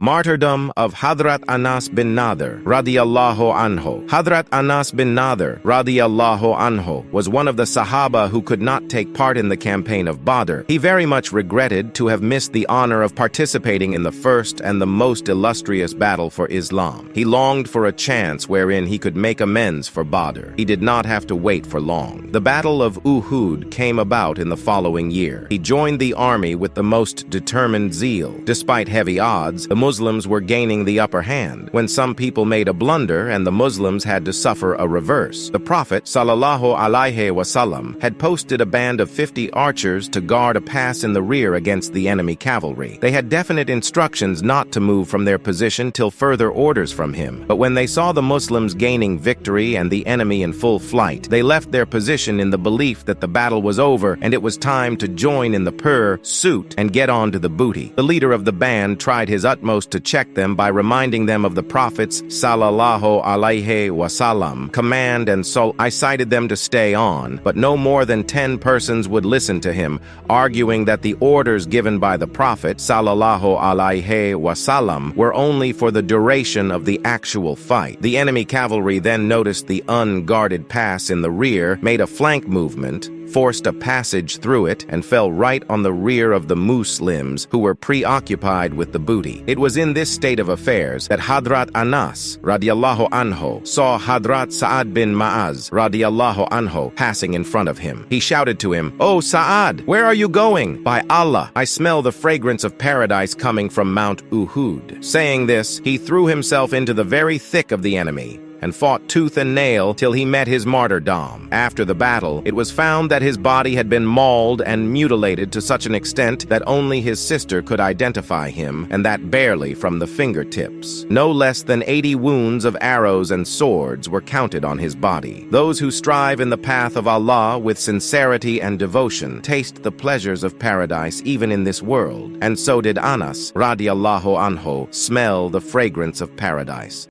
Martyrdom of Hadhrat Anas bin Nadhr, Radhiyallaho anho. Hadhrat Anas bin Nadhr, Radhiyallaho anho, was one of the Sahabah who could not take part in the campaign of Badr. He very much regretted to have missed the honor of participating in the first and the most illustrious battle for Islam. He longed for a chance wherein he could make amends for Badr. He did not have to wait for long. The Battle of Uhud came about in the following year. He joined the army with the most determined zeal. Despite heavy odds, the Muslims were gaining the upper hand, when some people made a blunder and the Muslims had to suffer a reverse. The Prophet, Sallallaho, alaihe, wasallam, had posted a band of 50 archers to guard a pass in the rear against the enemy cavalry. They had definite instructions not to move from their position till further orders from him. But when they saw the Muslims gaining victory and the enemy in full flight, they left their position in the belief that the battle was over and it was time to join in the pursuit and get on to the booty. The leader of the band tried his utmost to check them by reminding them of the Prophet's Sallallaho, alaihe, wasallam command and so I cited them to stay on, but no more than 10 persons would listen to him, arguing that the orders given by the Prophet Sallallaho, alaihe, wasallam were only for the duration of the actual fight. The enemy cavalry then noticed the unguarded pass in the rear, made a flank movement, forced a passage through it, and fell right on the rear of the Muslims, who were preoccupied with the booty. It was in this state of affairs that Hadhrat Anas, Radhiyallaho anho, saw Hadhrat Sa'ad bin Ma'az, Radhiyallaho anho, passing in front of him. He shouted to him, "Oh Sa'ad, where are you going? By Allah, I smell the fragrance of paradise coming from Mount Uhud." Saying this, he threw himself into the very thick of the enemy and fought tooth and nail till he met his martyrdom. After the battle, it was found that his body had been mauled and mutilated to such an extent that only his sister could identify him, and that barely from the fingertips. No less than 80 wounds of arrows and swords were counted on his body. Those who strive in the path of Allah with sincerity and devotion taste the pleasures of paradise even in this world, and so did Anas, Radhiyallaho anho, smell the fragrance of paradise.